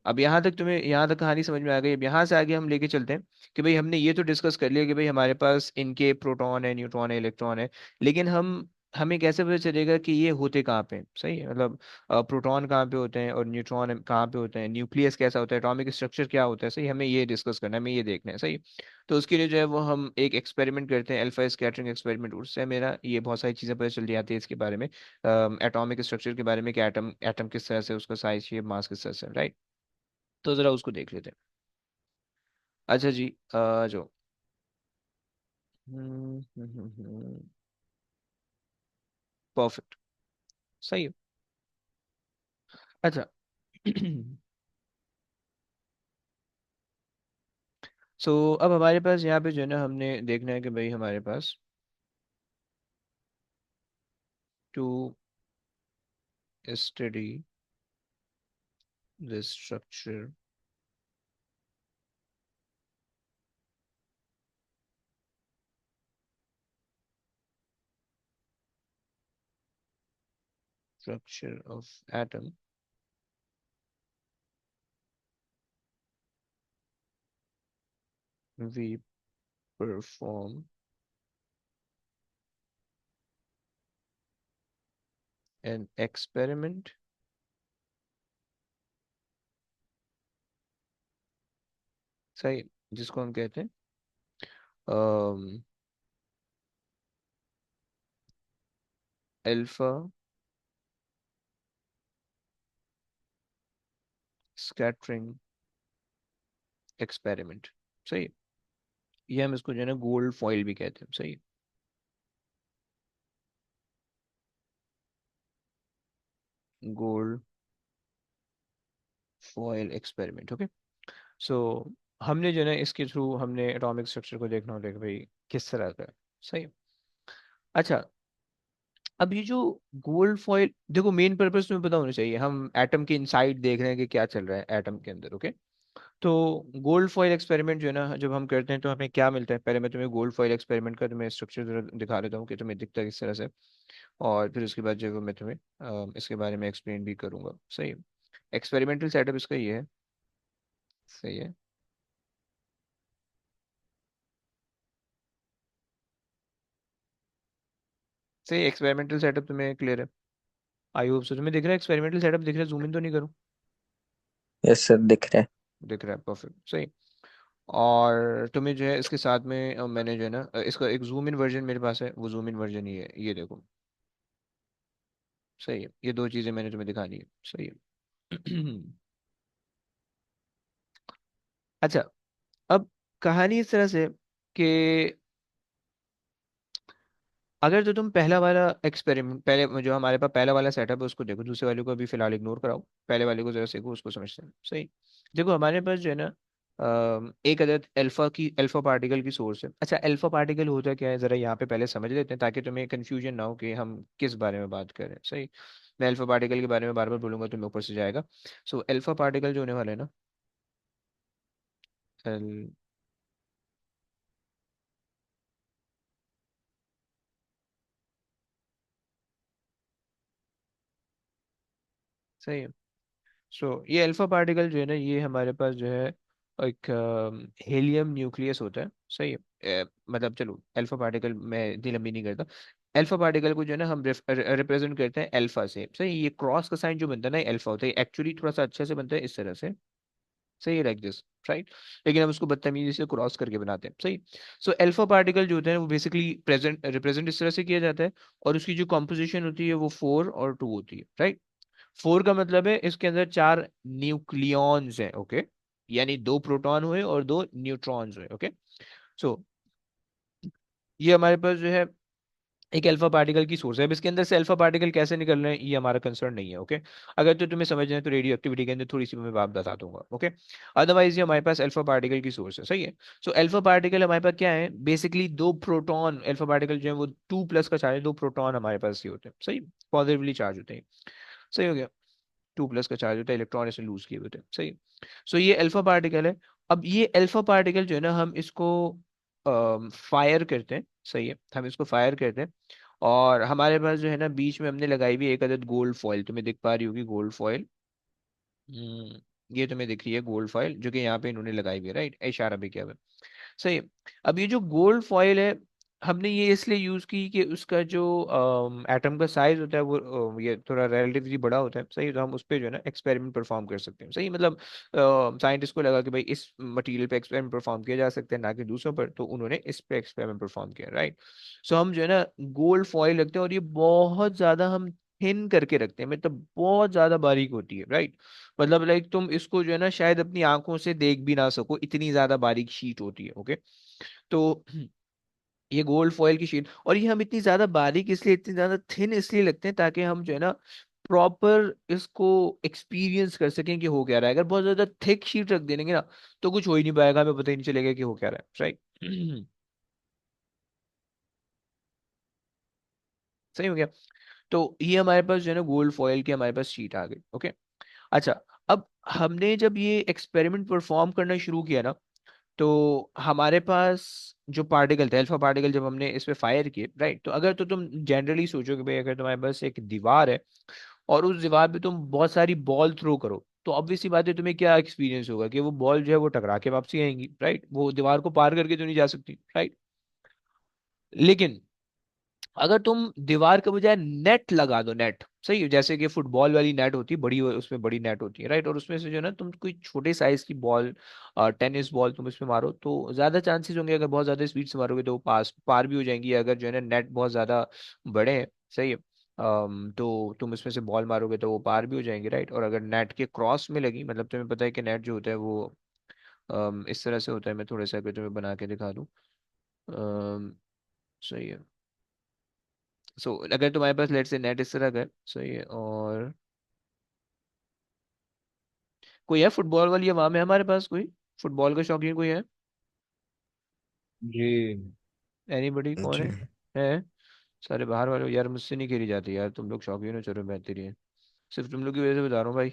अब यहाँ तक तुम्हें, यहाँ तक कहानी समझ में आ गई। अब यहाँ से आगे हम लेके चलते हैं कि भाई हमने ये तो डिस्कस कर लिया कि भाई हमारे पास इनके प्रोटॉन है, न्यूट्रॉन है, इलेक्ट्रॉन है, लेकिन हम हमें कैसे पता चलेगा कि ये होते कहाँ पे हैं? सही है, मतलब प्रोटॉन कहाँ पे होते हैं और न्यूट्रॉन कहाँ पे होते हैं, न्यूक्लियस कैसा होता है, एटॉमिक स्ट्रक्चर क्या होता है, सही, हमें ये डिस्कस करना है, हमें ये देखना है, सही। तो उसके लिए जो है वो हम एक एक्सपेरिमेंट करते हैं, अल्फा स्कैटरिंग एक्सपेरिमेंट। उससे मेरा ये बहुत सारी चीज़ें पता चल जाती है इसके बारे में, एटॉमिक स्ट्रक्चर के बारे में, कि एटम एटम किस तरह से, उसका साइज, शेप, मास किस तरह से, राइट। तो ज़रा उसको देख लेते हैं। अच्छा जी, जो परफेक्ट, सही है। अच्छा सो अब हमारे पास यहाँ पे जो है ना, हमने देखना है कि भाई हमारे पास to study the structure of atom, we perform an experiment सही, जिसको हम कहते हैं अल्फा स्कैटरिंग एक्सपेरिमेंट, सही। ये हम इसको जो है ना गोल्ड फॉइल भी कहते हैं, सही। Gold foil experiment, okay. So हमने जो है ना इसके थ्रू हमने एटॉमिक स्ट्रक्चर को देखना होता है कि भाई किस तरह का है, सही। अच्छा, अब ये जो गोल्ड फॉइल, देखो मेन पर्पस तुम्हें पता होना चाहिए, हम एटम के इनसाइड देख रहे हैं कि क्या चल रहा है एटम के अंदर, ओके। तो गोल्ड फॉइल एक्सपेरिमेंट जो है ना, जब हम करते हैं तो हमें क्या मिलता है, पहले मैं तुम्हें गोल्ड फॉइल एक्सपेरिमेंट का तुम्हें स्ट्रक्चर जरा दिखा देता हूँ कि तुम्हें दिखता है किस तरह से, और फिर उसके बाद जो है वो मैं तुम्हें इसके बारे में एक्सप्लेन भी करूंगा, सही है। एक्सपेरिमेंटल सेटअप इसका ये है, सही है। सही, एक्सपेरिमेंटल सेटअप तुम्हें क्लियर है? I hope so. तुम्हें दिख रहा है एक्सपेरिमेंटल सेटअप, दिख रहा है? जूम इन तो नहीं करूँ? यस सर, दिख रहा है। दिख रहा है, परफेक्ट, सही। और तुम्हें जो है इसके साथ में मैंने जो है ना इसका एक जूम इन वर्जन मेरे पास है, वो जूम इन वर्जन ही है, ये देखो, सही है। ये दो चीज़ें मैंने तुम्हें दिखानी है, सही है। अच्छा, अब कहानी इस तरह से कि अगर तो तुम पहला वाला एक्सपेरिमेंट, पहले जो हमारे पास पहला वाला सेटअप है उसको देखो, दूसरे वाले को अभी फिलहाल इग्नोर कराओ, पहले वाले को जरा सीखो, उसको समझते हैं, सही। देखो हमारे पास जो है ना एक अदद अल्फा पार्टिकल की सोर्स है। अच्छा, अल्फा पार्टिकल होता क्या है, जरा यहाँ पे पहले समझ लेते हैं, ताकि तुम्हें कंफ्यूजन ना हो कि हम किस बारे में बात कर रहे हैं, सही। मैं अल्फा पार्टिकल के बारे में बार बार बोलूंगा, तुम्हें ऊपर से जाएगा। सो अल्फा पार्टिकल जो होने वाला है ना, अल- सही है। सो ये अल्फा पार्टिकल जो है ना, ये हमारे पास जो है एक हेलियम न्यूक्लियस होता है, सही है। मतलब चलो अल्फा पार्टिकल मैं इतनी लंबी नहीं करता। अल्फा पार्टिकल को जो है ना हम रिप्रेजेंट करते हैं अल्फा से, सही। ये क्रॉस का साइन जो बनता है ना अल्फा होता है, एक्चुअली थोड़ा सा अच्छे से बनता है इस तरह से, सही, लाइक दिस, राइट। लेकिन हम उसको बदतमीजी से क्रॉस करके बनाते हैं, सही। सो अल्फा पार्टिकल जो होते हैं वो बेसिकली प्रेजेंट रिप्रेजेंट इस तरह से किया जाता है, और उसकी जो कॉम्पोजिशन होती है वो 4 और 2 होती है, राइट। 4 का मतलब है इसके अंदर 4 न्यूक्लियॉन्स हैं, ओके। यानी 2 प्रोटॉन हुए और 2 न्यूट्रॉन्स हुए, ओके। सो ये हमारे पास जो है एक अल्फा पार्टिकल की सोर्स है। अब इसके अंदर से अल्फा पार्टिकल कैसे निकल रहे हैं ये हमारा कंसर्न नहीं है, ओके। अगर तो तुम्हें समझना है तो रेडियो एक्टिविटी के अंदर थोड़ी सी मैं बात बता दूंगा, ओके। अदरवाइज ये हमारे पास अल्फा पार्टिकल की सोर्स है, सही है। सो अल्फा पार्टिकल हमारे पास क्या है, बेसिकली 2 प्रोटॉन, अल्फा पार्टिकल जो है वो 2 प्लस का चार्ज है, 2 प्रोटॉन हमारे पास ये होते हैं, सही, पॉजिटिवली चार्ज होते हैं, सही हो गया। 2 प्लस का चार्ज होता है, इलेक्ट्रॉन इसमें लूज किए होते हैं, सही। सो ये अल्फा पार्टिकल है। अब ये अल्फा पार्टिकल जो है ना, हम इसको फायर करते हैं, सही है, हम इसको फायर करते हैं। और हमारे पास जो है ना बीच में हमने लगाई हुई एक अदद गोल्ड फॉइल, तुम्हें दिख पा रही होगी गोल्ड फॉइल। ये तुम्हें दिख रही है गोल्ड फॉइल, जो कि यहाँ पे इन्होंने लगाई हुई है, राइट, इशारा भी किया हुआ है। सही है। अब ये जो गोल्ड फॉइल है, हमने ये इसलिए यूज की कि उसका जो एटम का साइज होता है वो ये थोड़ा रिलेटिवली बड़ा होता है, सही, तो हम उस पे जो है ना एक्सपेरिमेंट परफॉर्म कर सकते हैं, सही, मतलब साइंटिस्ट को लगा कि भाई इस मटेरियल पे एक्सपेरिमेंट परफॉर्म किया जा सकता है ना कि दूसरों पर, तो उन्होंने इस पे एक्सपेरिमेंट परफॉर्म किया, राइट। सो हम जो है ना गोल्ड फॉइल रखते हैं, और ये बहुत ज्यादा हम थिन करके रखते हैं, मतलब बहुत ज्यादा बारीक होती है, राइट। मतलब लाइक तुम इसको जो है ना शायद अपनी आंखों से देख भी ना सको, इतनी ज्यादा बारीक शीट होती है, ओके। तो ये गोल्ड फॉयल की शीट, और ये हम इतनी ज्यादा बारीक इसलिए, इतनी ज्यादा थिन इसलिए लगते हैं ताकि हम जो है ना प्रॉपर इसको एक्सपीरियंस कर सकें कि हो क्या रहा है। अगर बहुत ज्यादा थिक शीट रख देंगे ना, तो कुछ हो ही नहीं पाएगा, हमें पता ही नहीं चलेगा कि हो क्या रहा है, राइट। सही हो गया। तो ये हमारे पास जो है ना गोल्ड फॉयल की हमारे पास शीट आ गई, ओके। अच्छा, अब हमने जब ये एक्सपेरिमेंट परफॉर्म करना शुरू किया ना, तो हमारे पास जो पार्टिकल थे, अल्फा पार्टिकल, जब हमने इस पे फायर किए, राइट, तो अगर तो तुम जनरली सोचो कि भाई अगर तुम्हारे पास एक दीवार है और उस दीवार पे तुम बहुत सारी बॉल थ्रो करो, तो ऑब्वियस सी बात है तुम्हें क्या एक्सपीरियंस होगा कि वो बॉल जो है वो टकरा के वापसी आएंगी, राइट, वो दीवार को पार करके तो नहीं जा सकती, राइट। लेकिन अगर तुम दीवार के बजाय नेट लगा दो, नेट, सही है, जैसे कि फुटबॉल वाली नेट होती है बड़ी, उसमें बड़ी नेट होती है, राइट, और उसमें से जो है ना तुम कोई छोटे साइज की बॉल, टेनिस बॉल तुम इसमें मारो, तो ज्यादा चांसेस होंगे, अगर बहुत ज्यादा स्पीड से मारोगे तो वो पास पार भी हो जाएंगी, अगर जो है ना नेट बहुत ज्यादा बड़े हैं, सही है, तो तुम इसमें से बॉल मारोगे तो वो पार भी हो जाएंगे, राइट। और अगर नेट के क्रॉस में लगी, मतलब तुम्हें पता है कि नेट जो होता है वो इस तरह से होता है, मैं थोड़ा सा अगर तुम्हें बना के दिखा दूँ, सही है। सो अगर तुम्हारे पास लेट से नेट इस तरह का है, सही है, और कोई है फुटबॉल वाली हवा में हमारे पास, कोई फुटबॉल का शौकीन कोई है? जी। एनीबडी, कौन जी। है? सारे बाहर वाले हो यार, मुझसे नहीं खेली जाती यार, तुम लोग शौकीन हो, चलो बेहतरीन है। सिर्फ तुम लोग की वजह से बता रहा हूँ भाई।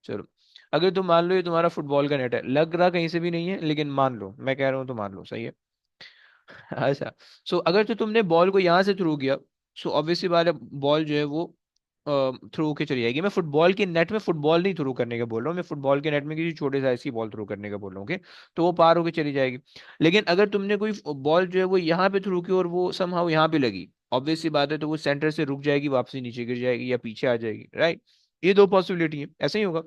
चलो, अगर तुम मान लो ये तुम्हारा फुटबॉल का नेट है, लग रहा कहीं से भी नहीं है, लेकिन मान लो, मैं कह रहा हूँ तो मान लो, सही है। अच्छा, सो अगर तो तुमने बॉल को यहाँ से थ्रू किया, सो ऑब्वियसली बात है बॉल जो है वो थ्रू के चली जाएगी। मैं फुटबॉल के नेट में फुटबॉल नहीं थ्रू करने का बोल रहा हूँ, मैं फुटबॉल के नेट में किसी छोटे साइज की बॉल थ्रू करने का बोल रहा हूँ, okay? तो वो पार होके चली जाएगी। लेकिन अगर तुमने कोई बॉल जो है वो यहाँ पे थ्रू की और वो समहाउ यहाँ पे लगी, ऑब्वियसली बात है तो वो सेंटर से रुक जाएगी, वापसी नीचे गिर जाएगी या पीछे आ जाएगी, राइट। ये दो पॉसिबिलिटी है, ऐसा ही होगा।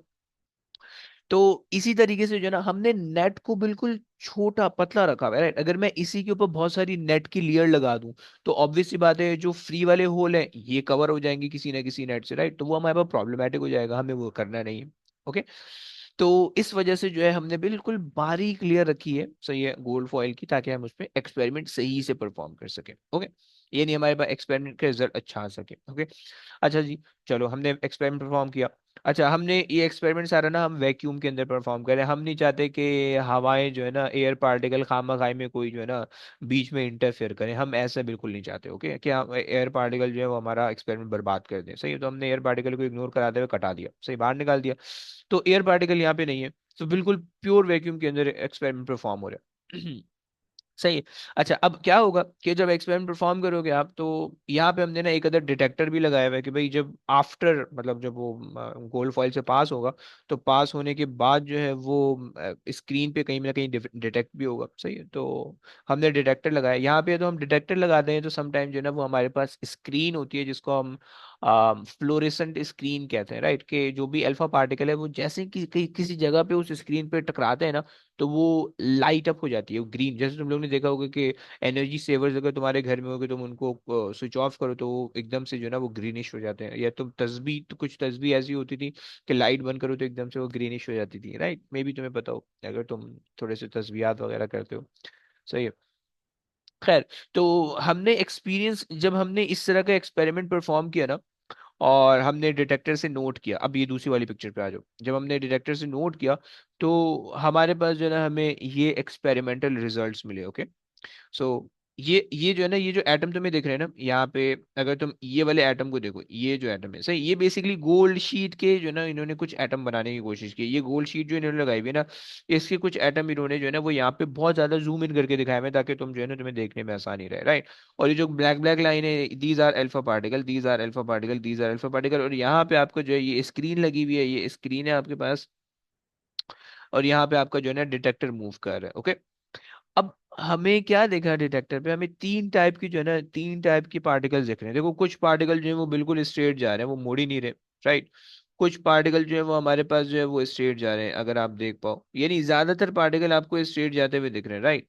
तो इसी तरीके से जो है ना हमने नेट को बिल्कुल छोटा पतला रखा हुआ है, राइट। अगर मैं इसी के ऊपर बहुत सारी नेट की लेयर लगा दूं, तो ऑब्वियस सी बात है जो फ्री वाले होल हैं ये कवर हो जाएंगे किसी ना किसी नेट से, राइट, तो वो हमारे पास प्रॉब्लमेटिक हो जाएगा, हमें वो करना नहीं है, ओके। तो इस वजह से जो है हमने बिल्कुल बारीक लेयर रखी है, सही है, गोल्ड फॉइल की, ताकि हम उस पर एक्सपेरिमेंट सही से परफॉर्म कर सके, ओके। ये नहीं हमारे पास एक्सपेरिमेंट का रिजल्ट अच्छा आ सके, ओके। अच्छा जी, चलो हमने एक्सपेरिमेंट परफॉर्म किया। अच्छा, हमने ये एक्सपेरिमेंट सारा ना हम वैक्यूम के अंदर परफॉर्म करें, हम नहीं चाहते कि हवाएं जो है ना एयर पार्टिकल खामा खाई में कोई जो है ना बीच में इंटरफेयर करें, हम ऐसा बिल्कुल नहीं चाहते, ओके, कि हम एयर पार्टिकल जो है वो हमारा एक्सपेरिमेंट बर्बाद कर दें, सही है, तो हमने एयर पार्टिकल को इग्नोर कराते हुए कटा दिया, सही, बाहर निकाल दिया। तो एयर पार्टिकल यहाँ पे नहीं है, तो बिल्कुल प्योर वैक्यूम के अंदर एक्सपेरिमेंट परफॉर्म हो रहा है। सही है। अच्छा, अब क्या होगा कि जब एक्सपेरिमेंट परफॉर्म करोगे आप, तो यहाँ पे हमने ना एक अदर डिटेक्टर भी लगाया हुआ है कि भाई जब आफ्टर, मतलब जब वो गोल्ड फॉइल से पास होगा, तो पास होने के बाद जो है वो स्क्रीन पे कहीं ना कहीं डिटेक्ट भी होगा, सही है। तो हमने डिटेक्टर लगाया यहाँ पे, तो हम डिटेक्टर लगाते हैं तो समटाइम जो है ना वो हमारे पास स्क्रीन होती है जिसको हम फ्लोरेसेंट स्क्रीन कहते हैं, राइट, कि जो भी अल्फा पार्टिकल है वो जैसे कि किसी जगह पे उस स्क्रीन पे टकराते हैं ना, तो वो लाइट अप हो जाती है, वो ग्रीन, जैसे तुम लोग ने देखा होगा कि एनर्जी सेवर्स अगर तुम्हारे घर में होगे, तुम उनको स्विच ऑफ करो तो वो एकदम से जो है ना वो ग्रीनिश हो जाते हैं, या तुम तस्बीह, तो कुछ तस्बीह ऐसी होती थी कि लाइट बंद करो तो एकदम से वो ग्रीनिश हो जाती थी, राइट, मे भी तुम्हें पता हो अगर तुम थोड़े से तस्बीहात वगैरह करते हो, सही है। खैर, तो हमने एक्सपीरियंस, जब हमने इस तरह का एक्सपेरिमेंट परफॉर्म किया ना, और हमने डिटेक्टर से नोट किया, अब ये दूसरी वाली पिक्चर पे आ जाओ, जब हमने डिटेक्टर से नोट किया, तो हमारे पास जो है ना हमें ये एक्सपेरिमेंटल रिजल्ट्स मिले, ओके। सो ये जो है ना, ये जो एटम तुम्हें दिख रहे हैं ना यहाँ पे, अगर तुम ये वाले एटम को देखो, ये जो एटम है, सही, ये बेसिकली गोल्ड शीट के जो है ना इन्होंने कुछ एटम बनाने की कोशिश की, ये गोल्ड शीट जो इन्होंने लगाई हुई है ना, इसके कुछ एटम इन्होंने जो है ना वो यहाँ पे बहुत ज्यादा जूम इन करके दिखाया है, ताकि तुम जो है ना तुम्हें देखने में आसानी रहे, राइट। और ये जो ब्लैक ब्लैक लाइन है, these are alpha particle, these are alpha particle, these are alpha particle, और यहाँ पे आपको जो है ये स्क्रीन लगी हुई है, ये स्क्रीन है आपके पास, और यहाँ पे आपका जो है ना डिटेक्टर मूव कर रहा है। ओके। अब हमें क्या देखा डिटेक्टर पे, हमें तीन टाइप की जो है ना, तीन टाइप की पार्टिकल्स दिख रहे हैं। देखो कुछ पार्टिकल जो है वो बिल्कुल स्ट्रेट जा रहे हैं, वो मुड़ ही नहीं रहे। राइट। कुछ पार्टिकल जो है वो हमारे पास जो है वो स्ट्रेट जा रहे हैं, अगर आप देख पाओ, यानी ज्यादातर पार्टिकल आपको स्ट्रेट जाते हुए दिख रहे हैं। राइट।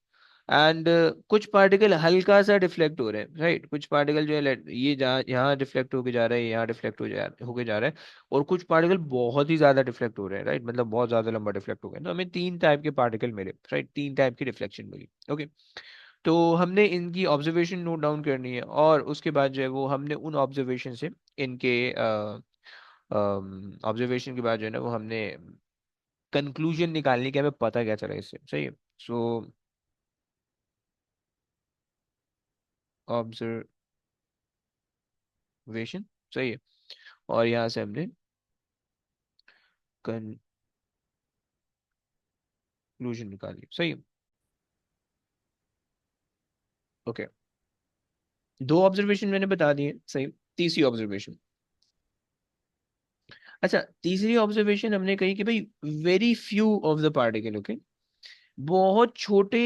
एंड कुछ पार्टिकल हल्का सा डिफ्लेक्ट हो रहे हैं। राइट। कुछ पार्टिकल जो है ये जहाँ यहाँ डिफ्लेक्ट होके जा रहे हैं, यहाँ डिफ्लेक्ट होके जा रहे हैं। और कुछ पार्टिकल बहुत ही ज्यादा डिफ्लेक्ट हो रहे हैं। राइट, मतलब बहुत ज्यादा लंबा डिफ्लेक्ट हो गया। तो हमें तीन टाइप के पार्टिकल मिले। राइट, तीन टाइप की रिफ्लेक्शन मिली। ओके। तो हमने इनकी ऑब्जर्वेशन नोट डाउन करनी है, और उसके बाद जो है वो हमने उन ऑब्जर्वेशन से इनके ऑब्जर्वेशन के बाद जो है ना वो हमने कंक्लूजन निकालनी कि हमें पता क्या चला इससे। सही है। सो ऑब्जर्वेशन। सही है। और यहाँ से हमने कंक्लूजन निकाली। सही है। ओके। दो ऑब्जर्वेशन मैंने बता दिए। सही। तीसरी ऑब्जर्वेशन। अच्छा, तीसरी ऑब्जर्वेशन हमने कही कि भाई very few of the particle. Okay. बहुत छोटे,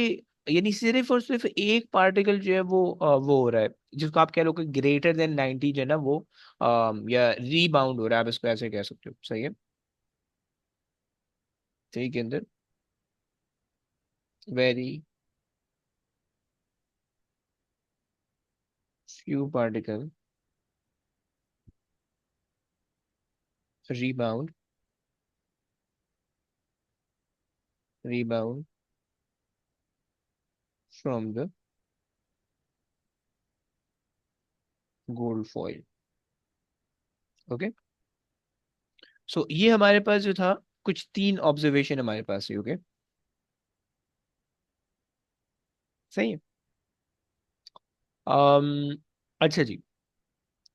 यानी सिर्फ और सिर्फ एक पार्टिकल जो है वो हो रहा है, जिसको आप कह लो कि ग्रेटर देन 90 जो है ना वो या रीबाउंड हो रहा है, आप इसको ऐसे कह सकते हो। सही है। ठीक है अंदर। Very few particle rebound rebound from the gold foil. Okay. So ये हमारे पास जो था, कुछ तीन ऑब्जर्वेशन हमारे पास है। ओके। सही है। अच्छा जी।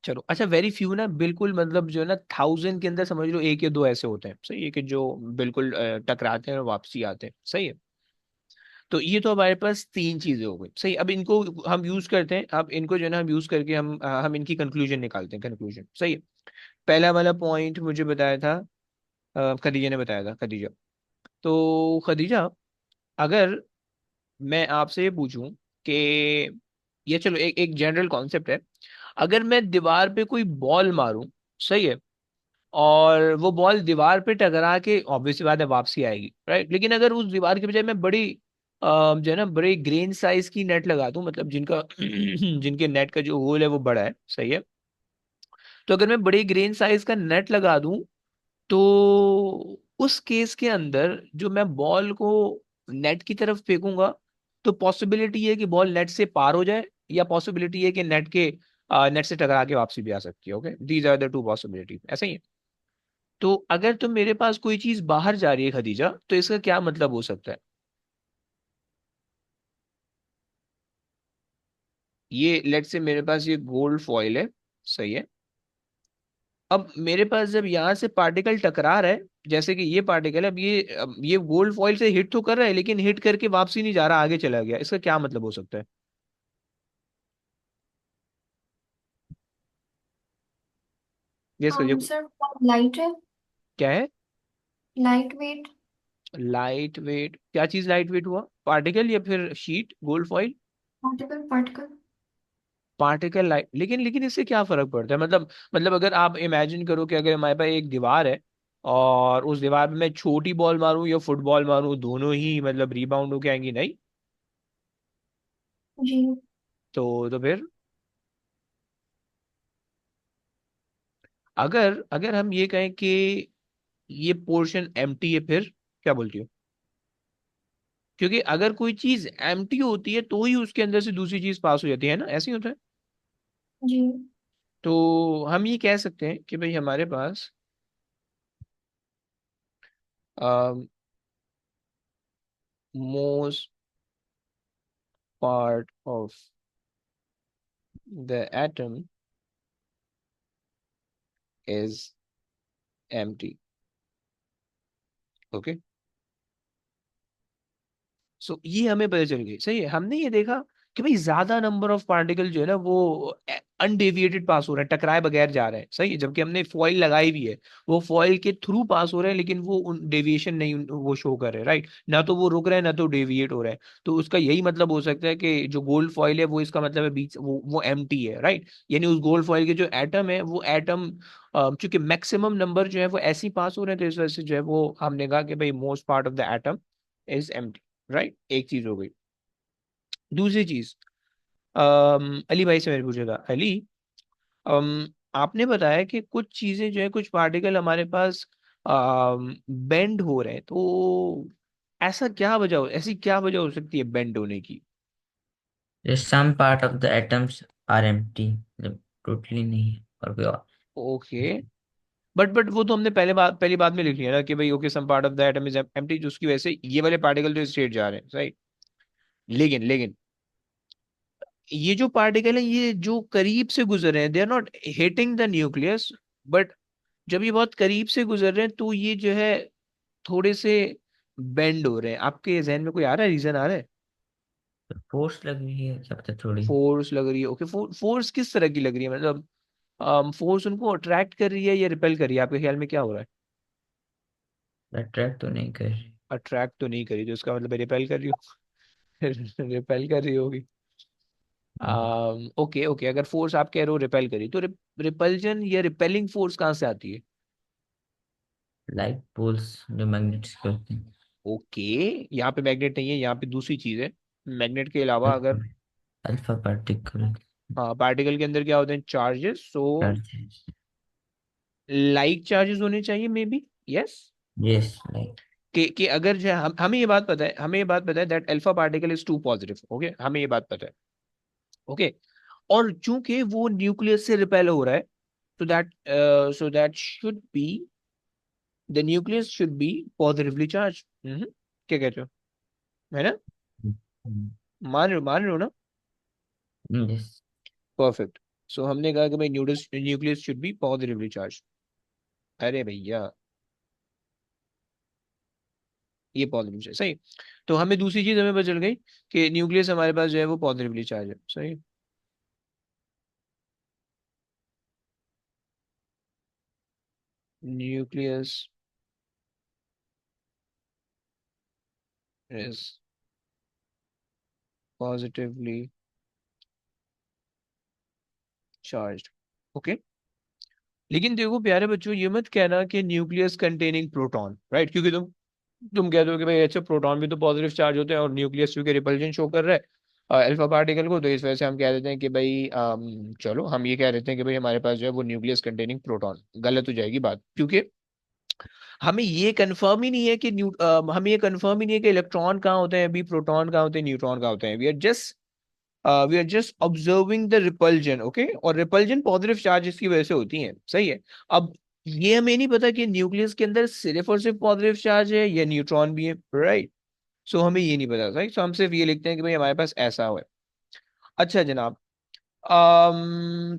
चलो, अच्छा वेरी फ्यू ना, बिल्कुल मतलब जो है ना 1000 के अंदर समझ लो एक या दो ऐसे होते हैं। सही है, कि जो बिल्कुल टकराते हैं और वापसी आते हैं। सही है। तो ये तो हमारे पास तीन चीजें हो गई। सही। अब इनको हम यूज करते हैं। अब इनको जो है ना हम यूज करके हम इनकी कंक्लूजन निकालते हैं। कंक्लूजन। सही है। पहला वाला पॉइंट मुझे बताया था, खदीजा ने बताया था। खदीजा, तो खदीजा, अगर मैं आपसे ये पूछूं कि ये चलो एक एक जनरल कॉन्सेप्ट है, अगर मैं दीवार पे कोई बॉल मारूं, सही है, और वो बॉल दीवार पे टकरा के ऑब्वियसली बात है वापसी आएगी। राइट। लेकिन अगर उस दीवार के बजाय मैं बड़ी जो है ना बड़े ग्रेन साइज की नेट लगा दूं, मतलब जिनका जिनके नेट का जो होल है वो बड़ा है। सही है। तो अगर मैं बड़े ग्रेन साइज का नेट लगा दूं, तो उस केस के अंदर जो मैं बॉल को नेट की तरफ फेंकूंगा, तो पॉसिबिलिटी है कि बॉल नेट से पार हो जाए, या पॉसिबिलिटी है कि नेट से टकरा के वापसी भी आ सकती है। Okay, these are the two possibility. ऐसा ही है। तो अगर तो मेरे पास कोई चीज बाहर जा रही है खदीजा, तो इसका क्या मतलब हो सकता है? ये लेट से मेरे पास ये गोल्ड फॉइल है। सही है। अब मेरे पास जब यहाँ से पार्टिकल टकरा रहा है, जैसे कि ये पार्टिकल, अब ये गोल्ड फॉइल से हिट तो कर रहा है, लेकिन हिट करके वापसी नहीं जा रहा, आगे चला गया। इसका क्या मतलब हो सकता है? गेस करिए। सर लाइट है। क्या है? Light weight. Light weight? क्या चीज लाइट वेट हुआ, पार्टिकल या फिर sheet gold foil? Particle particle. Particle light, लेकिन लेकिन इससे क्या फर्क पड़ता है? मतलब अगर आप इमेजिन करो कि अगर हमारे पास एक दीवार है, और उस दीवार पे मैं छोटी बॉल मारूं या फुटबॉल मारूं, दोनों ही मतलब रीबाउंड होके आएंगी? नहीं। जी। तो फिर अगर अगर हम ये कहें कि ये पोर्शन एम्प्टी है, फिर क्या बोलती हो? क्योंकि अगर कोई चीज एम्प्टी होती है तो ही उसके अंदर से दूसरी चीज पास हो जाती है ना, ऐसे ही होता है। जी। तो हम ये कह सकते हैं कि भाई हमारे पास most part of the atom is empty. Okay. So ये हमें पता चल गई। सही है। हमने ये देखा कि भाई ज्यादा नंबर ऑफ पार्टिकल जो है ना वो अनडेविएटेड पास हो रहे हैं, टकराए बगैर जा रहे हैं, सही है, जबकि हमने फॉइल लगाई भी है, वो फॉइल के थ्रू पास हो रहे हैं, लेकिन वो डेविएशन नहीं वो शो कर रहे हैं, राइट, ना तो वो रुक रहे हैं ना तो डेविएट हो रहे हैं। तो उसका यही मतलब हो सकता है कि जो गोल्ड फॉइल है वो इसका मतलब है बीच वो एम्प्टी है, राइट, यानी उस गोल्ड फॉइल के जो एटम है वो एटम चूंकि मैक्सिमम नंबर जो है वो ऐसे ही पास हो रहे हैं, तो इस वजह से जो है वो हमने कहा कि भाई most part of the atom is empty, right, एक चीज हो गई। दूसरी चीज, अली भाई से मैंने पूछा था, अली, आपने बताया कि कुछ चीजें जो है, कुछ पार्टिकल हमारे पास बेंड हो रहे हैं, तो ऐसा क्या वजह हो, ऐसी क्या वजह हो सकती है बेंड होने की? Some part of the atoms are empty, मतलब टोटली नहीं है और कोई और। ओके, बट वो तो हमने पहली बात में लिख लिया ना कि भाई okay some part of the atom is empty, उसकी वजह से ये वाले पार्टिकल तो स्ट्रेट जा रहे हैं, सही। लेकिन ये जो पार्टिकल है ये जो करीब से गुजर रहे हैं, they are not hitting the nucleus, but जब ये बहुत करीब से गुजर रहे हैं तो ये जो है थोड़े से बेंड हो रहे हैं। आपके जहन में कोई आ रहा है, रीजन आ रहा है? फोर्स लग रही है क्या पता थोड़ी। फोर्स लग रही है, ओके, फोर्स किस तरह की लग रही है, मतलब फोर्स उनको अट्रैक्ट कर रही है या रिपेल कर रही है, आपके ख्याल में क्या हो रहा है? अट्रैक्ट तो नहीं कर रही। अट्रैक्ट तो नहीं करी, तो इसका मतलब रिपेल कर रही हो रिपेल कर रही होगी। ओके ओके, अगर फोर्स आप कह रहे हो रिपेल करी, तो रिपल्जन या रिपेलिंग फोर्स कहाँ से आती है? लाइक पोल्स जो मैग्नेट्स के होते हैं। ओके, यहाँ पे मैग्नेट नहीं है, यहाँ पे दूसरी चीज है, मैग्नेट के अलावा अगर, अल्फा पार्टिकल हाँ, पार्टिकल के अंदर क्या होते हैं, चार्जेस, सो चार्जेस। लाइक चार्जेस होने चाहिए may be, yes. Yes like. कि अगर जो है, हमें ये बात पता है, हमें ये बात पता है that alpha particle is two positive, okay, हमें ये बात पता है, ओके, और चूंकि वो न्यूक्लियस से रिपेल हो रहा है, so that should be, the nucleus should be positively charge. क्या कहते हो, है ना? मान रहे हो ना? यस। परफेक्ट। सो हमने कहा कि भाई nucleus should be positively charge. अरे भैया, ये पॉजिटिव है, सही। तो हमें दूसरी चीज हमें पता चल गई कि न्यूक्लियस हमारे पास जो है वो पॉजिटिवली चार्ज है, सही। Nucleus is positively charged, okay. लेकिन देखो प्यारे बच्चों, ये मत कहना कि न्यूक्लियस कंटेनिंग प्रोटॉन, राइट, क्योंकि तुम कहते हो कि भाई अच्छा प्रोटॉन भी तो पॉजिटिव चार्ज होते हैं और न्यूक्लियस चूंकि रिपल्जन शो कर रहा है अल्फा पार्टिकल को, तो इस वजह से हम कह देते हैं कि भाई चलो हम ये कह देते हैं कि भाई हमारे पास जो है वो न्यूक्लियस कंटेनिंग प्रोटॉन, गलत हो जाएगी बात, क्योंकि हमें ये कंफर्म ही नहीं है कि हमें ये कंफर्म ही नहीं है कि इलेक्ट्रॉन कहाँ होते हैं, अभी प्रोटॉन कहाँ होते हैं, न्यूट्रॉन कहाँ होते हैं, we are just observing the repulsion, okay, और रिपल्जन पॉजिटिव चार्ज की वजह से होती है, सही है। अब ये हमें नहीं पता कि न्यूक्लियस के अंदर सिर्फ और सिर्फ पॉजिटिव चार्ज है या न्यूट्रॉन भी है, राइट। सो हमें ये नहीं पता, राइट, सो हम सिर्फ ये लिखते हैं कि भाई हमारे पास ऐसा हुआ है। अच्छा जनाब,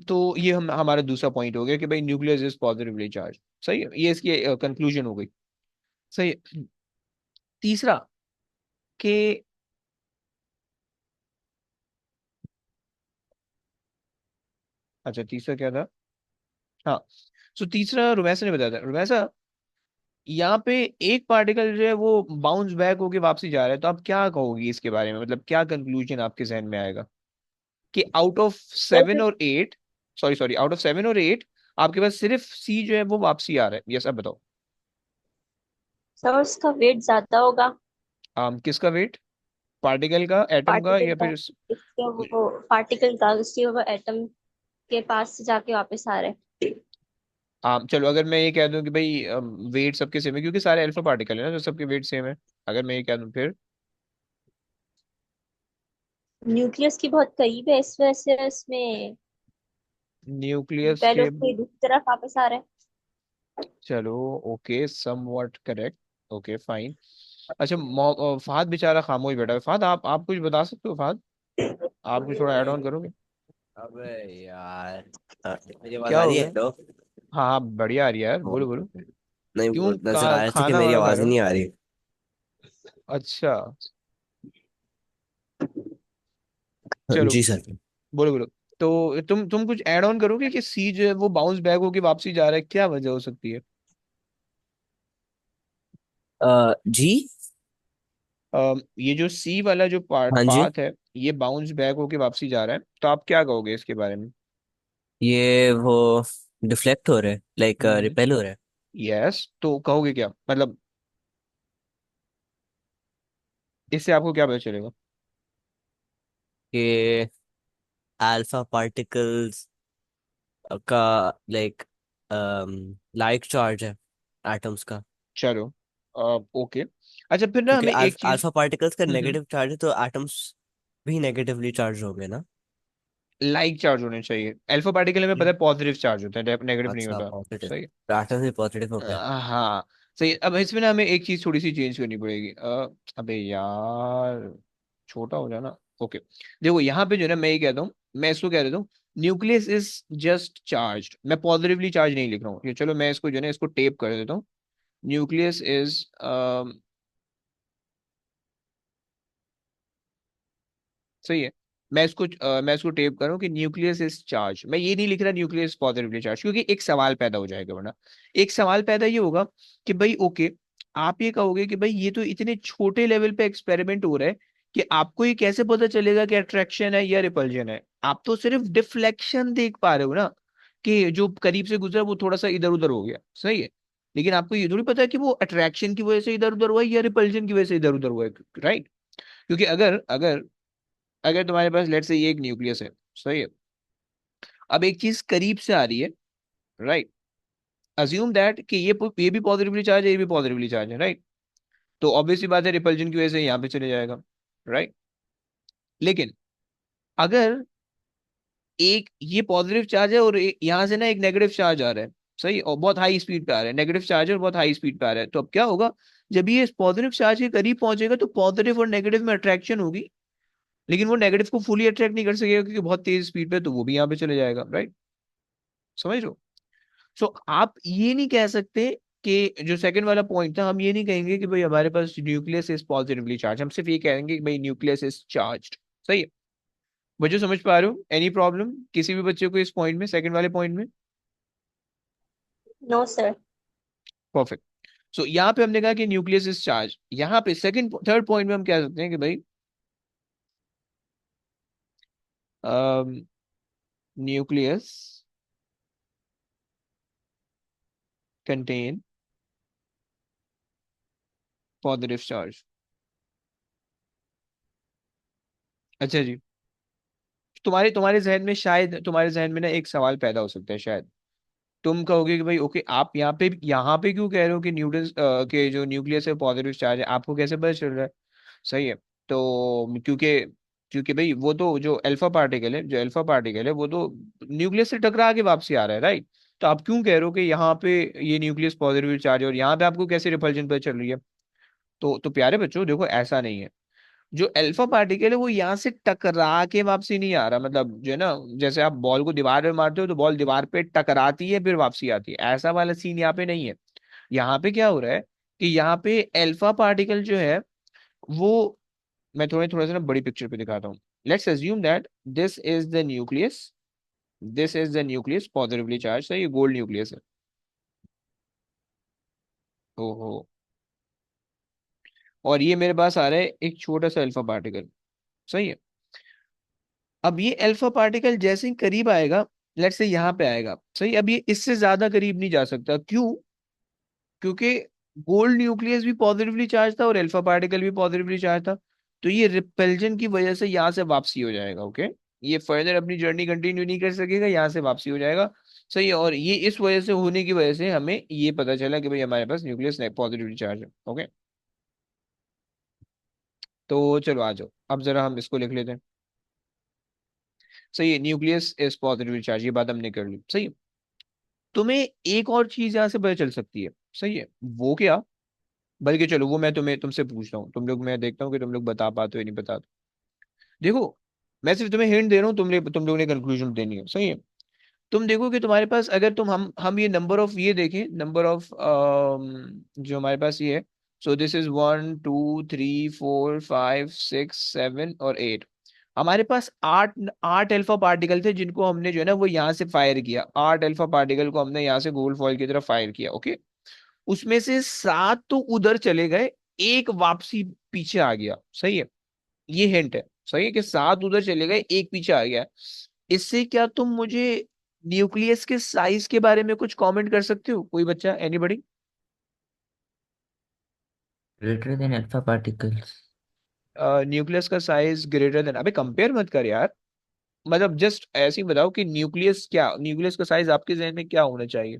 तो ये हम हमारा दूसरा पॉइंट हो गया कि भाई न्यूक्लियस इज पॉजिटिवली चार्ज, सही है, ये इसकी कंक्लूजन हो गई, सही है। तीसरा, कि अच्छा तीसरा क्या था, हाँ, सो तीसरा रुमैसा ने बताया था, रुमैसा यहाँ पे एक पार्टिकल जो है वो बाउंस बैक होके वापसी जा रहा है, तो आप क्या कहोगी इसके बारे में, मतलब क्या कंक्लूजन आपके जहन में आएगा कि आउट ऑफ सेवन और eight, sorry sorry, out of seven और एट आपके पास सिर्फ सी जो है वो वापसी आ रहा है, यस, अब बताओ। सर उसका वेट ज्यादा होगा। किसका वेट, पार्टिकल का, एटम का, पार्टिकल या का। फिर इसका वो पार्टिकल का, इसलिए वो एटम के पास से जाके वापस आ रहा है। चलो अगर मैं ये कह दूं कि भाई वेट सबके सेम है, क्योंकि सारे अल्फा पार्टिकल है ना, तो सबके वेट सेम है, अगर मैं ये कह दूं फिर, न्यूक्लियस की बहुत करीब है, इस वजह से इसमें न्यूक्लियस रिपेल के, होके दूसरी तरफ वापस आ रहा है। चलो okay, somewhat correct, okay fine. अच्छा फहद बेचारा खामोश बैठा है, फहद आप कुछ बता सकते हो, फहद आप कुछ थोड़ा ऐड ऑन करोगे? अबे यार। मेरी आवाज क्या आ हो रही है? गया? हेलो। हाँ हाँ, बढ़िया आ रही है यार, हाँ। बोलो बोलो। नहीं, वो क्यों नजर आ रहा था कि खाना मेरी वाना खा आवाज रहे ही हो? नहीं आ रही। अच्छा, चलो, जी सर। बोलो बोलो। तो तुम कुछ ऐड ऑन करोगे कि सी जो है वो बाउंस बैक होके वापसी जा रहा है, क्या वजह हो सकती है? जी। ये जो सी वाला जो हाँ जी। पाथ है, ये बाउंस बैक होके वापसी जा रहा है, तो आप क्या कहोगे इसके बारे में? ये वो डिफ्लेक्ट हो रहे हैं, लाइक हम्म। रिपेल हो रहे हैं। यस, तो कहोगे क्या मतलब, इससे आपको क्या पता चलेगा? कि अल्फा पार्टिकल्स का लाइक लाइक चार्ज है एटम्स का। चलो, ओके। अच्छा, फिर ना क्योंकि हमें एक चीज। अल्फा पार्टिकल्स का हम्म। नेगेटिव चार्ज है, तो एटम्स भी नेगेटिवली चार्ज होंगे ना। लाइक चार्ज होने चाहिए, अल्फा पार्टिकल में पता है पॉजिटिव चार्ज होता है, नेगेटिव नहीं अच्छा, होता। पॉजिटिव। सही है। एटम्स भी पॉजिटिव हो गए। हाँ, सही है। अब इसमें ना हमें एक चीज थोड़ी सी चेंज करनी पड़ेगी। अबे यार, छोटा हो जाना। ओके, देखो यहाँ पे जो है ना, मैं ये कहता हूँ, मैं इसको कह देता हूँ, न्यूक्लियस इज जस्ट चार्ज। मैं पॉजिटिवली चार्ज नहीं लिख रहा हूँ ये, चलो मैं इसको जो है ना, इसको टेप कर देता हूँ। न्यूक्लियस इज, सही है। मैं इसको टेप कर रहा हूँ कि न्यूक्लियस इज चार्ज। मैं ये नहीं लिख रहा न्यूक्लियस पॉजिटिवली चार्ज, क्योंकि एक सवाल पैदा हो जाएगा वरना। एक सवाल पैदा ये होगा कि भाई ओके, आप ये कहोगे कि भाई ये तो इतने छोटे लेवल पे एक्सपेरिमेंट हो रहा है कि आपको ये कैसे पता चलेगा कि अट्रैक्शन है या रिपल्जन है? आप तो सिर्फ डिफ्लेक्शन देख पा रहे हो ना, कि जो करीब से गुजरा वो थोड़ा सा इधर उधर हो गया, सही है। लेकिन आपको ये थोड़ी पता है कि वो अट्रैक्शन की वजह से इधर उधर हुआ है या रिपल्जन की वजह से इधर उधर हुआ है, राइट? क्योंकि अगर अगर अगर तुम्हारे पास लेट से ये एक न्यूक्लियस है, सही है। अब एक चीज करीब से आ रही है, राइट? अज्यूम दैट कि ये भी पॉजिटिवली चार्ज है, ये भी पॉजिटिवली चार्ज है, राइट? तो ऑब्वियसली बात है, रिपल्जन की वजह से यहाँ पे चले जाएगा, राइट? लेकिन अगर एक ये पॉजिटिव चार्ज है और यहाँ से ना एक नेगेटिव चार्ज आ रहा है, सही, और बहुत हाई स्पीड पे आ रहा है, नेगेटिव चार्ज है और बहुत हाई स्पीड पे आ रहा है, तो अब क्या होगा? जब ये पॉजिटिव चार्ज के करीब पहुंचेगा तो पॉजिटिव और नेगेटिव में अट्रैक्शन होगी, लेकिन वो नेगेटिव को फुली अट्रैक्ट नहीं कर सकेगा क्योंकि बहुत तेज स्पीड पे, तो वो भी यहाँ पे चले जाएगा, राइट? समझ रहे हो? सो आप ये नहीं कह सकते कि जो सेकंड वाला पॉइंट था, हम ये नहीं कहेंगे कि भाई हमारे पास न्यूक्लियस इज पॉजिटिवली चार्ज, हम सिर्फ ये कहेंगे कि भाई न्यूक्लियस इज चार्ज्ड। सही है। बच्चों समझ पा रहे हो? एनी प्रॉब्लम किसी भी बच्चे को इस पॉइंट में, सेकंड वाले पॉइंट में? No sir. परफेक्ट। सो यहाँ पे हमने कहा कि न्यूक्लियस इज चार्ज। यहाँ पे सेकंड थर्ड पॉइंट में हम कह सकते हैं कि भाई न्यूक्लियस कंटेन पॉजिटिव चार्ज। अच्छा जी, तुम्हारे तुम्हारे जहन में, शायद तुम्हारे जहन में ना एक सवाल पैदा हो सकता है, शायद तुम कहोगे कि भाई ओके, आप यहाँ पे क्यों कह रहे हो कि न्यूटन के जो न्यूक्लियस है पॉजिटिव चार्ज है, आपको कैसे पता चल रहा है? सही है। तो क्योंकि क्योंकि भाई वो तो जो अल्फा पार्टिकल है वो तो न्यूक्लियस से टकरा के वापसी आ रहा है, राइट? तो आप क्यों कह रहे हो कि यहाँ पे ये न्यूक्लियस पॉजिटिव चार्ज है और यहाँ पे आपको कैसे रिपल्जन पता चल रही है? तो प्यारे बच्चों देखो, ऐसा नहीं है। जो अल्फा पार्टिकल है वो यहाँ से टकरा के वापसी नहीं आ रहा, मतलब जो है ना, जैसे आप बॉल को दीवार पे मारते हो तो बॉल दीवार पे टकराती है फिर वापसी आती है, ऐसा वाला सीन यहाँ पे नहीं है। यहाँ पे क्या हो रहा है कि यहाँ पे अल्फा पार्टिकल जो है वो, मैं थोड़ा थोड़ा सा ना बड़ी पिक्चर पे दिखाता हूँ। Let's assume that this is the nucleus, this is the nucleus positively charge है, ये गोल्ड न्यूक्लियस है। ओहो। और ये मेरे पास आ रहा है एक छोटा सा अल्फा पार्टिकल, सही है। अब ये अल्फा पार्टिकल जैसे ही करीब आएगा, लेट्स से यहाँ पे आएगा, सही। अब ये इससे ज्यादा करीब नहीं जा सकता, क्यों? क्योंकि गोल्ड न्यूक्लियस भी पॉजिटिवली चार्ज था और अल्फा पार्टिकल भी पॉजिटिवली चार्ज था, तो ये रिपल्जन की वजह से यहाँ से वापसी हो जाएगा, ओके। ये फर्दर अपनी जर्नी कंटिन्यू नहीं कर सकेगा, यहाँ से वापसी हो जाएगा, सही है। और ये इस वजह से होने की वजह से हमें ये पता चला कि भाई हमारे पास न्यूक्लियस पॉजिटिवली चार्ज है, ओके। तो चलो आ जाओ, अब जरा हम इसको लिख लेते हैं। सही है, न्यूक्लियस इज पॉजिटिवली चार्ज, ये बात हमने कर ली, सही है। तुम्हें एक और चीज यहाँ से पता चल सकती है, सही है। वो क्या? बल्कि चलो वो मैं तुमसे पूछता हूँ, तुम लोग, मैं देखता हूँ कि तुम लोग बता पाते हो या नहीं बता। देखो, मैं सिर्फ तुम्हें हिंट दे रहा हूँ, तुम लोगों ने कंक्लूजन देनी है, सही है। तुम देखो कि तुम्हारे पास, अगर हम ये नंबर ऑफ ये देखें, नंबर ऑफ जो हमारे पास ये है, सो दिस इज 1 2 3 4 5 6 7 और 8। हमारे पास आठ आठ अल्फा पार्टिकल थे जिनको हमने जो है ना वो यहाँ से फायर किया, 8 अल्फा पार्टिकल को हमने यहाँ से गोल्ड फॉइल की तरफ फायर किया, ओके। उसमें से 7 तो उधर चले गए, एक वापसी पीछे आ गया, सही है। ये हिंट है, सही है कि 7 उधर चले गए, एक पीछे आ गया। इससे क्या तुम मुझे न्यूक्लियस के साइज के बारे में कुछ कमेंट कर सकते हो, कोई बच्चा, anybody? Greater than alpha particles. Nucleus का साइज ग्रेटर देन, अबे कंपेयर मत कर यार, मतलब जस्ट ऐसे ही बताओ कि न्यूक्लियस क्या, न्यूक्लियस का साइज आपके जहन में क्या होना चाहिए?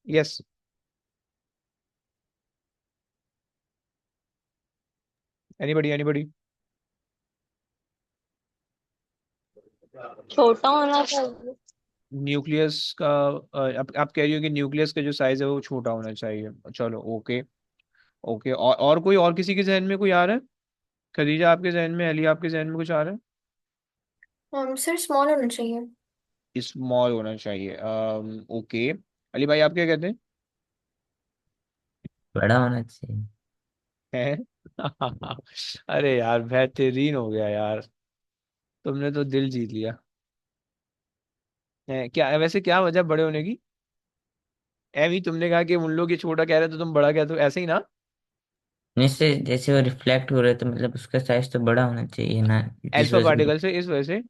Yes, anybody anybody? छोटा होना चाहिए। न्यूक्लियस का आप कह रही हो कि न्यूक्लियस का जो साइज है वो छोटा होना चाहिए, चलो ओके। ओके, और कोई, और किसी के जहन में कोई आ रहा है? खदीजा आपके जहन में, अली आपके जहन में कुछ आ रहा सर स्मॉल होना चाहिए। है? स्मॉल होना चाहिए, ओके। अली भाई आप क्या कहते बड़ा होना चाहिए। हैं? अरे यार बेहतरीन हो गया यार, तुमने तो दिल जीत लिया है। क्या वैसे क्या वजह बड़े होने की? एवी तुमने कहा कि उन लोग ये छोटा कह रहे तो तुम बड़ा कहते हो, ऐसे ही ना? जैसे जैसे वो रिफ्लेक्ट हो रहे तो मतलब उसका साइज तो बड़ा होना चाहिए ना, जिस अल्फा वजह से। पार्टिकल से, इस वजह से।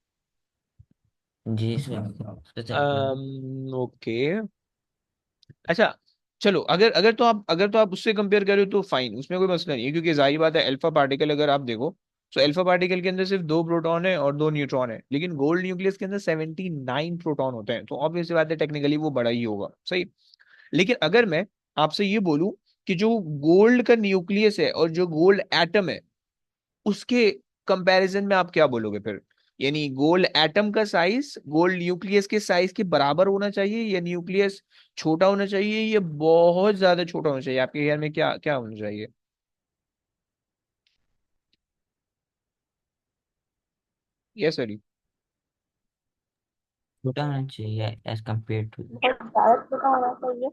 जी सर, उसका size बड़ा। ओके, अच्छा। चलो, अगर तो आप उससे कंपेयर करो तो फाइन, उसमें कोई मसला नहीं है, क्योंकि जाहिर बात है अल्फा पार्टिकल अगर आप देखो तो अल्फा पार्टिकल के अंदर सिर्फ 2 प्रोटॉन है और 2 न्यूट्रॉन है, लेकिन गोल्ड न्यूक्लियस के अंदर 79 प्रोटॉन होते हैं, तो ऑब्वियस बात है टेक्निकली वो बड़ा ही होगा, सही। लेकिन अगर मैं आपसे ये बोलूं कि जो गोल्ड का न्यूक्लियस है और जो गोल्ड एटम है, उसके कंपैरिजन में आप क्या बोलोगे फिर? यानी गोल्ड एटम का साइज गोल्ड न्यूक्लियस के साइज के बराबर होना चाहिए, या न्यूक्लियस छोटा होना चाहिए, या बहुत ज्यादा छोटा होना चाहिए? आपके ख्याल में क्या क्या होना चाहिए? Yes sir. छोटा होना चाहिए एज कम्पेयर टू। बहुत ज्यादा छोटा होना चाहिए।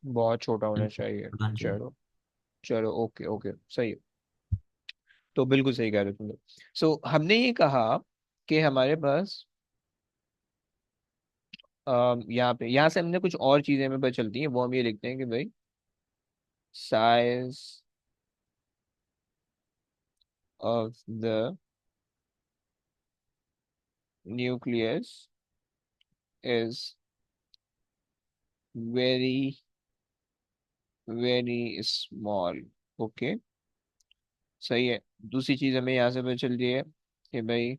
बहुत छोटा होना चाहिए, छोटा होना चाहिए। चलो। चलो ओके ओके, सही है। तो बिल्कुल सही कह रहे हो तुम लोग। सो हमने ये कहा कि हमारे पास यहाँ पे, यहाँ से हमने कुछ और चीजें हमें पता चलती हैं, वो हम ये लिखते हैं कि भाई size of the nucleus is very very small, okay, सही है। दूसरी चीज हमें यहाँ से पता चलती है कि भाई,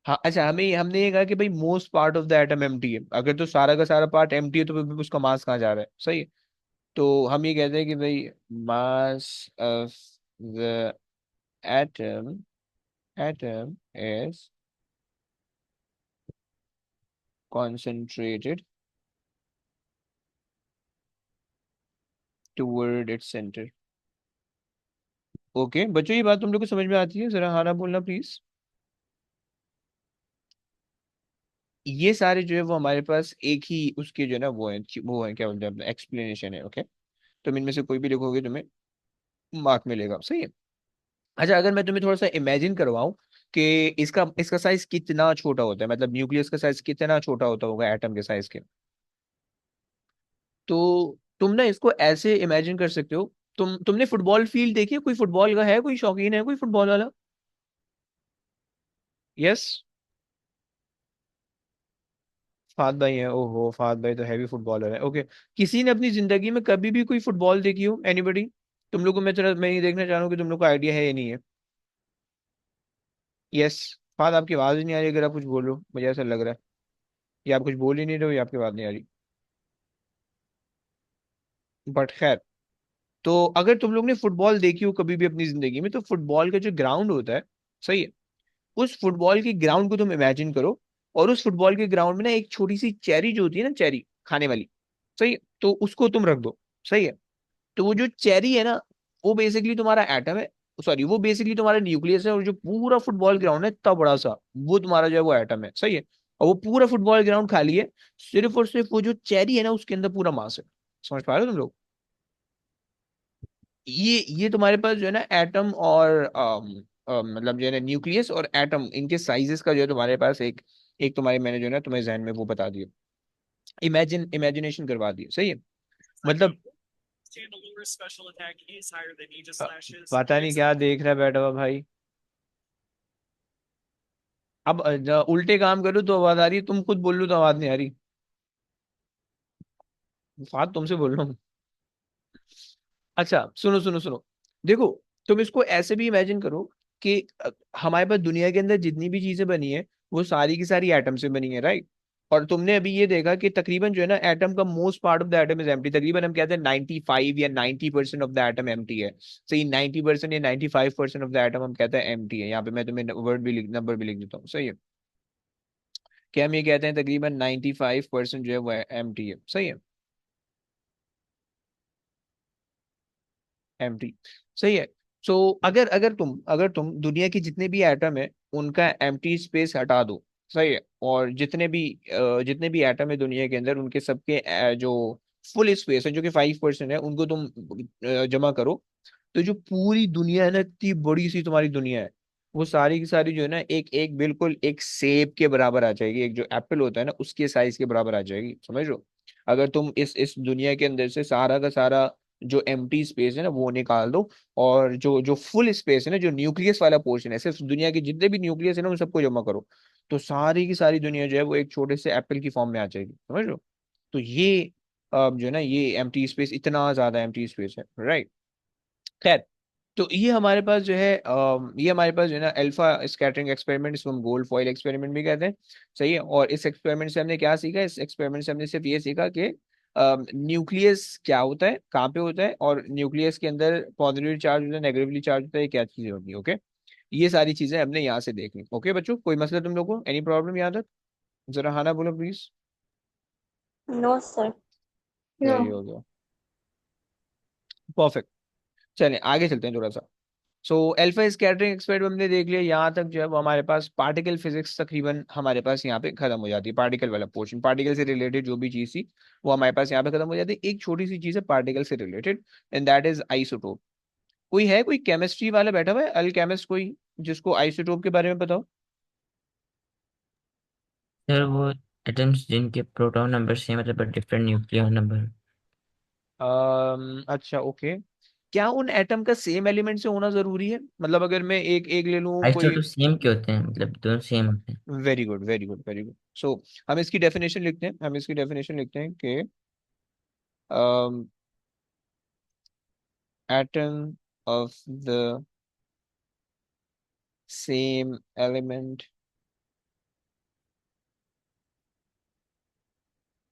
हाँ अच्छा, हमें हमने ये कहा कि भाई most part of the atom empty है, अगर तो सारा का सारा पार्ट एम्प्टी है तो फिर उसका मास कहाँ जा रहा है, सही है। तो हम ये कहते हैं कि भाई mass of the atom atom is concentrated toward its center। Okay बच्चों, ये बात तुम लोग को समझ में आती है? जरा हाँ ना बोलना प्लीज। ये सारे जो है वो हमारे पास एक ही उसके जो है ना वो है क्या बोलते हैं, एक्सप्लेनेशन है, ओके। तुम इनमें से कोई भी लिखोगे तुम्हें मार्क मिलेगा, सही है। अच्छा, अगर मैं तुम्हें थोड़ा सा इमेजिन करवाऊं कि इसका इसका साइज कितना छोटा होता है, मतलब न्यूक्लियस का साइज कितना छोटा होता होगा एटम के साइज के, तो तुम ना इसको ऐसे इमेजिन कर सकते हो। तुमने फुटबॉल फील्ड देखी है? कोई फुटबॉल का है, कोई शौकीन है कोई फुटबॉल वाला? यस, फाद भाई है, ओहो फाद भाई तो हैवी फुटबॉलर है, ओके। किसी ने अपनी जिंदगी में कभी भी कोई फुटबॉल देखी हो, एनीबडी? तुम लोग को मैं ये देखना चाह रहा हूँ कि तुम लोग को आइडिया है या नहीं है। यस, फाद आपकी आवाज ही नहीं आ रही, अगर आप कुछ बोलो मुझे ऐसा लग रहा है, या आप कुछ बोल ही नहीं रहे हो या आपकी आवाज नहीं आ रही, बट खैर। तो अगर तुम लोग ने फुटबॉल देखी हो कभी भी अपनी जिंदगी में, तो फुटबॉल का जो ग्राउंड होता है, सही है, उस फुटबॉल के ग्राउंड को तुम इमेजिन करो, और उस फुटबॉल के ग्राउंड में ना एक छोटी सी चेरी जो होती है ना, चेरी खाने वाली, सही है, तो उसको तुम रख दो, सही है। तो वो जो चेरी है ना, वो बेसिकली तुम्हारा एटम है, सॉरी वो बेसिकली तुम्हारा न्यूक्लियस है, और जो पूरा फुटबॉल ग्राउंड है इतना बड़ा सा, वो तुम्हारा जो है वो एटम है, सही है। और वो पूरा फुटबॉल ग्राउंड खाली है, सिर्फ और सिर्फ वो जो चेरी है ना उसके अंदर पूरा मास है। समझ पा रहे हो तुम लोग? ये तुम्हारे पास जो है ना एटम और मतलब जो है ना न्यूक्लियस और एटम, इनके साइजेस का जो है तुम्हारे पास एक एक तुम्हारे, मैंने जो है ना तुम्हारे जहन में वो बता दिया, इमेजिनेशन करवा दी, सही है। मतलब अ, पता नहीं क्या देख रहा है बैठा हुआ भाई। अब उल्टे काम करूँ तो आवाज आ रही है, तुम खुद बोल लो तो आवाज नहीं आ रही। बात तुमसे बोल रहा हूँ। अच्छा सुनो सुनो सुनो, देखो, तुम इसको ऐसे भी इमेजिन करो कि हमारे पास दुनिया के अंदर जितनी भी चीजें बनी है वो सारी की सारी एटम से बनी है, राइट। और तुमने अभी ये देखा कि तकरीबन जो है ना एटम का most part of the atom is empty, तकरीबन हम कहते हैं 95 या 90% ऑफ द एटम एम्प्टी है। सही, 90% या 95% ऑफ द एटम हम कहते हैं एम्प्टी है। यहाँ पे मैं तुम्हें वर्ड भी लिख, नंबर भी लिख देता हूँ, सही है। क्या हम ये कहते हैं तकरीबन 95% जो है वो एम्प्टी है, सही है, एम्प्टी, सही है। सो अगर तुम दुनिया के जितने भी एटम है उनका एम्प्टी स्पेस हटा दो, सही है, और जितने भी एटम है दुनिया के अंदर उनके सबके जो फुल स्पेस है जो कि 5% है उनको तुम जमा करो, तो जो पूरी दुनिया है ना, इतनी बड़ी सी तुम्हारी दुनिया है, वो सारी की सारी जो है ना एक एक बिल्कुल एक सेब के बराबर आ जाएगी, एक जो एप्पल होता है ना उसके साइज के बराबर आ जाएगी, समझ लो। अगर तुम इस दुनिया के अंदर से सारा का सारा जो एम्प्टी स्पेस है ना वो निकाल दो, और जो जो फुल स्पेस है ना, जो न्यूक्लियस वाला पोर्शन है, सिर्फ दुनिया के जितने भी न्यूक्लियस है ना उन सबको जमा करो, तो सारी की सारी दुनिया जो है वो एक छोटे से एप्पल की फॉर्म में आ जाएगी, समझ लो। तो ये जो है ना ये एम्प्टी स्पेस, इतना ज्यादा एम्प्टी स्पेस है, राइट। खैर, तो ये हमारे पास जो है ये हमारे पास जो है ना अल्फा स्कैटरिंग एक्सपेरिमेंट, इसको हम गोल्ड फॉइल एक्सपेरिमेंट भी कहते हैं, सही है। और इस एक्सपेरिमेंट से हमने क्या सीखा, इस एक्सपेरिमेंट से हमने सिर्फ ये सीखा कि न्यूक्लियस क्या होता है, कहाँ पे होता है, और न्यूक्लियस के अंदर पॉजिटिवली चार्ज होता है, नेगेटिवली चार्ज होता है, ये क्या चीजें होती है, ओके। ये सारी चीजें हमने यहाँ से देख ली, ओके बच्चों, कोई मसला तुम लोग को, एनी प्रॉब्लम यहाँ तक? जरा हाना बोलो प्लीज। No sir. सही No. हो गया, परफेक्ट। चलें आगे चलते हैं थोड़ा सा। सो अल्फा स्कैटरिंग एक्सपेरिमेंट हमने देख लिया, यहाँ तक जो है वो हमारे पास पार्टिकल फिजिक्स तकरीबन हमारे पास यहाँ पे खत्म हो जाती है, पार्टिकल वाला पोर्शन, पार्टिकल से रिलेटेड जो भी चीज थी वो हमारे पास यहाँ पे खत्म हो जाती है। एक छोटी सी चीज है पार्टिकल से related, and that is isotope. कोई केमिस्ट्री वाला बैठा हुआ है, अल्केमिस्ट कोई, जिसको आइसोटोप के बारे में बताओ। सर वो एटम्स जिनके प्रोटॉन नंबर सेम मतलब बट डिफरेंट न्यूक्लियर नंबर। अच्छा ओके, क्या उन एटम का सेम एलिमेंट से होना जरूरी है? मतलब अगर मैं एक एक ले लूँ कोई। आइसोटोप सेम क्यों होते हैं, मतलब दोनों सेम होते हैं। Very good very good very good. So हम इसकी डेफिनेशन लिखते हैं कि atom of the same element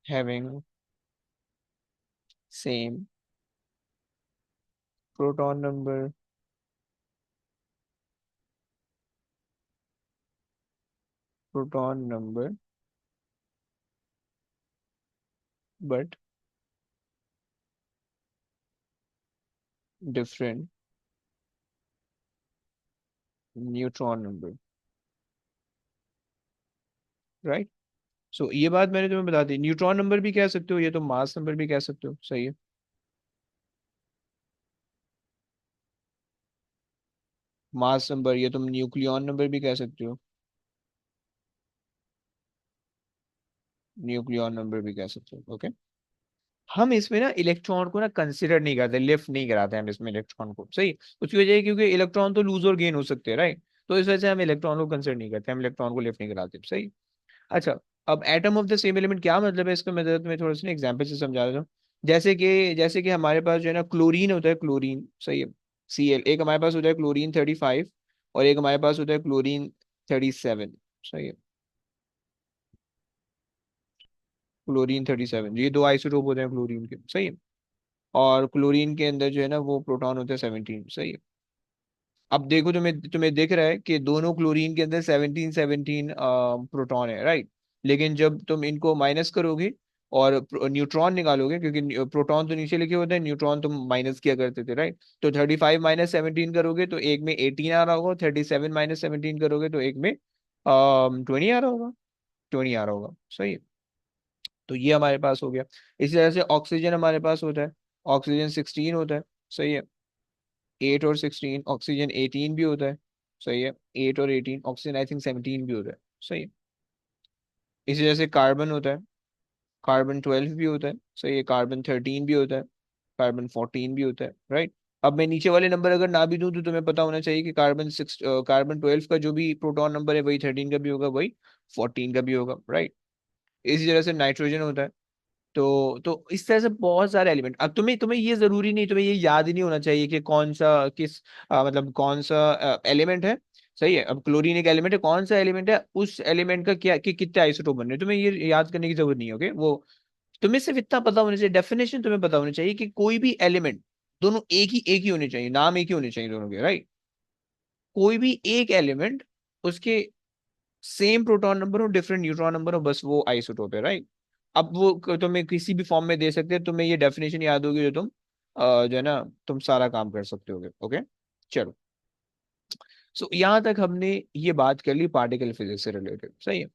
having same proton number, proton number but different neutron number, right. So ये बात मैंने तुम्हें बता दी, न्यूट्रॉन नंबर भी कह सकते हो, ये तो मास नंबर भी कह सकते हो, सही है। मास नंबर, ये तुम न्यूक्लियॉन नंबर भी कह सकते हो, न्यूक्लियॉन नंबर भी कह सकते हो, ओके। हम इसमें ना इलेक्ट्रॉन को ना कंसिडर नहीं करते, लिफ्ट नहीं कराते हम इसमें इलेक्ट्रॉन को, सही। उसकी वजह है क्योंकि इलेक्ट्रॉन तो लूज और गेन हो सकते हैं, राइट। तो इस वजह से हम इलेक्ट्रॉन को कंसिडर नहीं करते, हम इलेक्ट्रॉन को लिफ्ट नहीं कराते, सही। अच्छा, अब atom of the same element क्या मतलब है इसका, मैं जरा तुम्हें थोड़ा सा एग्जाम्पल से समझा देता हूँ। जैसे कि हमारे पास जो है ना क्लोरीन होता है, क्लोरीन, सही है, Cl, एक हमारे पास होता है क्लोरीन 35, और एक हमारे पास होता है क्लोरीन 37, सही है, क्लोरीन 37, ये दो आइसोटोप होते हैं क्लोरीन के, सही है। और क्लोरीन के अंदर जो है ना वो प्रोटॉन होता है 17, सही है। अब देखो, तुम्हें तुम्हें दिख रहा है कि दोनों क्लोरीन के अंदर 17 17 प्रोटॉन है, राइट। लेकिन जब तुम इनको माइनस करोगे और न्यूट्रॉन निकालोगे, क्योंकि प्रोटॉन तो नीचे लिखे होते हैं, न्यूट्रॉन तुम माइनस किया करते थे, राइट। तो 35 - 17 करोगे तो एक में 18 आ रहा होगा, 37 - 17 करोगे तो एक में 20 आ रहा होगा, 20 आ रहा होगा, सही है। तो ये हमारे पास हो गया। इसी तरह से ऑक्सीजन हमारे पास होता है, ऑक्सीजन 16 होता है, सही है। 8 और 16, ऑक्सीजन 18 भी होता है, सही है। 8 और 18, ऑक्सीजन आई थिंक 17 भी होता है, सही है। इसी जैसे कार्बन होता है, कार्बन 12 भी होता है, सही है। कार्बन 13 भी होता है, कार्बन 14 भी होता है, राइट। अब मैं नीचे वाले नंबर अगर ना भी दूं तो तुम्हें पता होना चाहिए कि कार्बन 12 का जो भी प्रोटॉन नंबर है वही 13 का भी होगा, वही 14 का भी होगा, राइट। इसी तरह से नाइट्रोजन होता है। तो इस तरह से बहुत सारे एलिमेंट। अब तुम्हें तुम्हें ये जरूरी नहीं, तुम्हें ये याद ही नहीं होना चाहिए कि कौन सा किस मतलब कौन सा एलिमेंट है, सही है। अब क्लोरीन एक एलिमेंट है, कौन सा एलिमेंट है, उस एलिमेंट का क्या कि कितने आइसोटोप बन रहे हैं, तुम्हें ये याद करने की जरूरत नहीं है, ओके। वो तुम्हें सिर्फ इतना पता होना चाहिए, डेफिनेशन तुम्हें पता होनी चाहिए कि कोई भी एलिमेंट, दोनों एक ही होने चाहिए, नाम एक ही होने चाहिए दोनों के, राइट। कोई भी एक एलिमेंट, उसके सेम प्रोटॉन नंबर हो, डिफरेंट न्यूट्रॉन नंबर हो, बस वो आइसोटोप है, राइट। अब वो तुम्हें किसी भी फॉर्म में दे सकते हैं, तुम्हें ये डेफिनेशन याद होगी जो तुम जो है ना तुम सारा काम कर सकते होगे, ओके। चलो, सो यहाँ तक हमने ये बात कर ली पार्टिकल फिजिक्स से रिलेटेड, सही है।